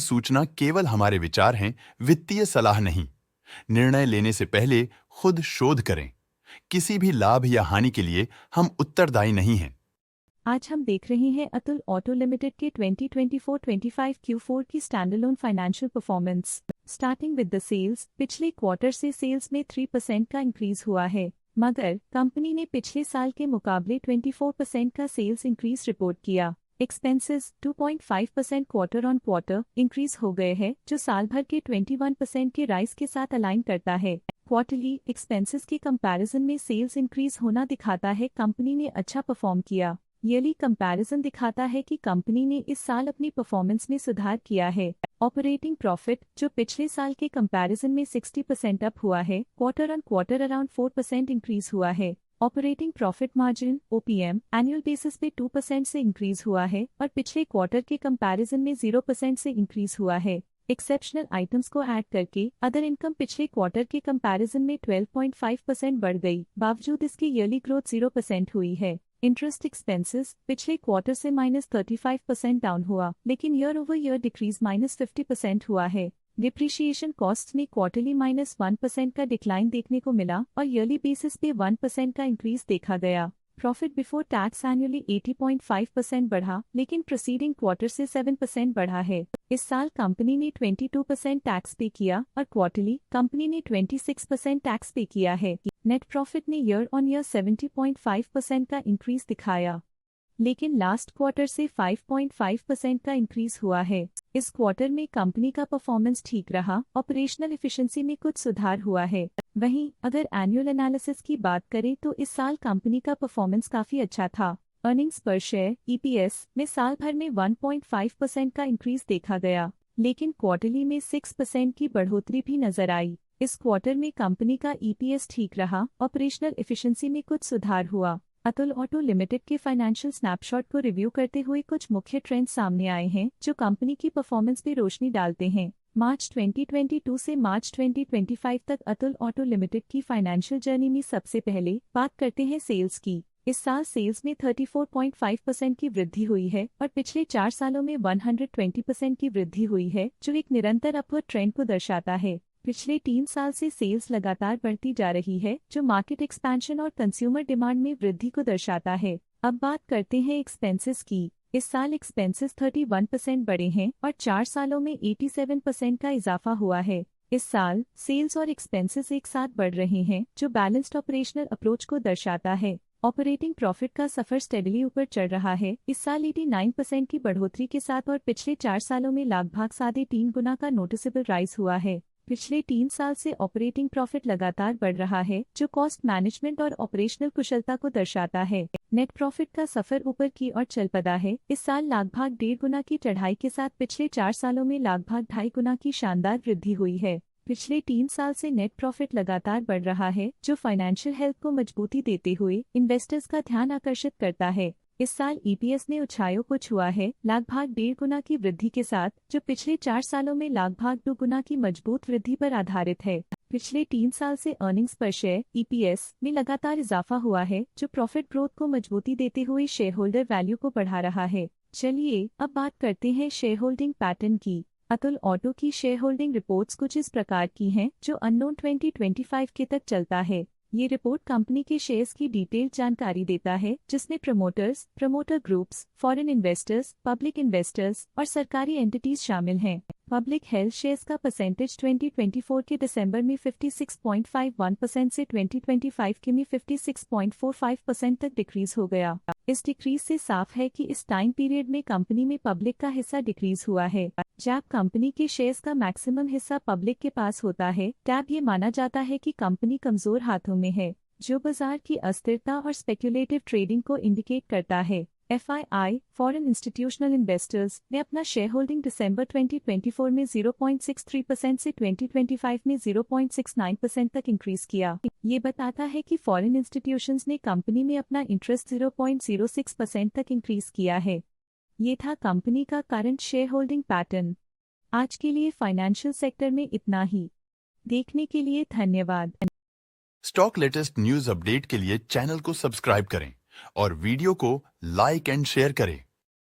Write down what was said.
सूचना केवल हमारे विचार हैं, वित्तीय सलाह नहीं। निर्णय लेने से पहले खुद शोध करें। किसी भी लाभ या हानि के लिए हम उत्तरदायी नहीं हैं। आज हम देख रहे हैं अतुल ऑटो लिमिटेड के 2024-25 Q4 की standalone financial performance. Starting with the sales, पिछले क्वार्टर से सेल्स में 3% का इंक्रीज हुआ है, मगर कंपनी ने पिछले साल के मुकाबले 24% का सेल्स इंक्रीज रिपोर्ट किया। Expenses 2.5% quarter on quarter increase हो गए हैं, जो साल भर के 21% के राइज के साथ अलाइन करता है। क्वार्टरली एक्सपेंसेस के कंपैरिजन में सेल्स इंक्रीज होना दिखाता है कंपनी ने अच्छा परफॉर्म किया। ईयरली कंपैरिजन दिखाता है कि कंपनी ने इस साल अपनी परफॉर्मेंस में सुधार किया है। ऑपरेटिंग प्रॉफिट, जो पिछले साल के कंपैरिजन में 60% अप हुआ है, quarter on quarter around 4% increase हुआ है। Operating profit margin OPM annual basis पे 2% से इंक्रीज हुआ है और पिछले क्वार्टर के कंपैरिजन में 0% से इंक्रीज हुआ है। एक्सेप्शनल आइटम्स को ऐड करके अदर इनकम पिछले क्वार्टर के कंपैरिजन में 12.5% बढ़ गई, बावजूद इसकी ईयरली ग्रोथ 0% हुई है। इंटरेस्ट एक्सपेंसेस पिछले क्वार्टर से -35% डाउन हुआ, लेकिन ईयर ओवर ईयर डिक्रीज -50% हुआ है। डिप्रिशिएशन कॉस्ट में क्वार्टरली -1% का डिक्लाइन देखने को मिला और ईयरली बेसिस पे 1% का इंक्रीज देखा गया। प्रॉफिट बिफोर टैक्स एनुअली 80.5% बढ़ा, लेकिन प्रीसीडिंग क्वार्टर से 7% बढ़ा है। इस साल कंपनी ने 22% टैक्स पे किया और क्वार्टरली कंपनी ने 26% टैक्स पे किया है। नेट प्रॉफिट ने ईयर ऑन ईयर 70.5% का इंक्रीज दिखाया, लेकिन लास्ट क्वार्टर से 5.5% का इंक्रीज हुआ है। इस क्वार्टर में कंपनी का परफॉर्मेंस ठीक रहा, ऑपरेशनल एफिशिएंसी में कुछ सुधार हुआ है। वहीं अगर एनुअल एनालिसिस की बात करें तो इस साल कंपनी का परफॉर्मेंस काफी अच्छा था। अर्निंग्स पर शेयर EPS में साल भर में 1.5% का इंक्रीज देखा गया, लेकिन क्वार्टरली में 6% की बढ़ोतरी भी नजर आई। इस क्वार्टर में कंपनी का EPS ठीक रहा, ऑपरेशनल एफिशिएंसी में कुछ सुधार हुआ। अतुल ऑटो लिमिटेड के फाइनेंशियल स्नैपशॉट को रिव्यू करते हुए कुछ मुख्य ट्रेंड्स सामने आए हैं जो कंपनी की परफॉर्मेंस पे रोशनी डालते हैं। मार्च 2022 से मार्च 2025 तक अतुल ऑटो लिमिटेड की फाइनेंशियल जर्नी में सबसे पहले बात करते हैं सेल्स की। इस साल सेल्स में 34.5% की वृद्धि हुई है और पिछले 4 सालों में 120% की वृद्धि हुई है, जो एक निरंतर अपवर्ड ट्रेंड को दर्शाता है। पिछले 3 साल से सेल्स लगातार बढ़ती जा रही है, जो मार्केट एक्सपेंशन और कंज्यूमर डिमांड में वृद्धि को दर्शाता है। अब बात करते हैं एक्सपेंसेस की। इस साल एक्सपेंसेस 31% बढ़े हैं और 4 सालों में 87% का इजाफा हुआ है। इस साल सेल्स और एक्सपेंसेस एक साथ बढ़ रहे हैं, जो बैलेंस्ड ऑपरेशनल अप्रोच को दर्शाता है। ऑपरेटिंग प्रॉफिट का सफर स्टेडली ऊपर चढ़ रहा है, इस साल 89% की बढ़ोतरी के साथ और पिछले 4 सालों में लगभग 3.5 गुना का नोटिसेबल राइज हुआ है। पिछले 3 साल से ऑपरेटिंग प्रॉफिट लगातार बढ़ रहा है, जो कॉस्ट मैनेजमेंट और ऑपरेशनल कुशलता को दर्शाता है। नेट प्रॉफिट का सफर ऊपर की ओर चल पड़ा है, इस साल लगभग 1.5 गुना की चढ़ाई के साथ पिछले 4 सालों में लगभग 2.5 गुना की शानदार वृद्धि हुई है। पिछले 3 साल से नेट प्रॉफिट लगातार बढ़ रहा है, जो फाइनेंशियल हेल्थ को मजबूती देते हुए इन्वेस्टर्स का ध्यान आकर्षित करता है। इस साल EPS ने ऊंचाइयों को छुआ है, लगभग 1.5 गुना की वृद्धि के साथ, जो पिछले 4 सालों में लगभग 2 गुना की मजबूत वृद्धि पर आधारित है। पिछले 3 साल से अर्निंग्स पर शेयर EPS में लगातार इजाफा हुआ है, जो प्रॉफिट ग्रोथ को मजबूती देते हुए शेयर होल्डर वैल्यू को बढ़ा रहा है। चलिए अब बात करते हैं शेयर होल्डिंग पैटर्न की। अतुल ऑटो की शेयर होल्डिंग रिपोर्ट्स कुछ इस प्रकार की हैं, जो अननोन 2025 के तक चलता है। ये रिपोर्ट कंपनी के शेयर्स की डिटेल्ड जानकारी देता है, जिसमें promoters, promoter groups, foreign investors, public investors और सरकारी एंटिटीज शामिल हैं। पब्लिक हेल्थ शेयर्स का परसेंटेज 2024 के दिसंबर में 56.51% से 2025 के में 56.45% तक डिक्रीज हो गया। इस डिक्रीज से साफ है कि इस टाइम पीरियड में कंपनी में पब्लिक का हिस्सा डिक्रीज हुआ है। जब कंपनी के शेयर्स का मैक्सिमम हिस्सा पब्लिक के पास होता है, तब ये माना जाता है कि कंपनी कमजोर हाथों में है, जो बाजार की अस्थिरता और स्पेक्युलेटिव ट्रेडिंग को इंडिकेट करता है। FII फॉरेन इंस्टीट्यूशनल इन्वेस्टर्स ने अपना शेयर होल्डिंग दिसंबर 2024 में 0.63% से 2025 में 0.69% तक इंक्रीज किया। ये बताता है कि फॉरेन इंस्टीट्यूशंस ने कंपनी में अपना इंटरेस्ट 0.06% तक इंक्रीज किया है। ये था कंपनी का करंट शेयर होल्डिंग पैटर्न। आज के लिए फाइनेंशियल सेक्टर में इतना ही। देखने के लिए धन्यवाद। स्टॉक लेटेस्ट न्यूज अपडेट के लिए चैनल को सब्सक्राइब करें और वीडियो को लाइक एंड शेयर करें।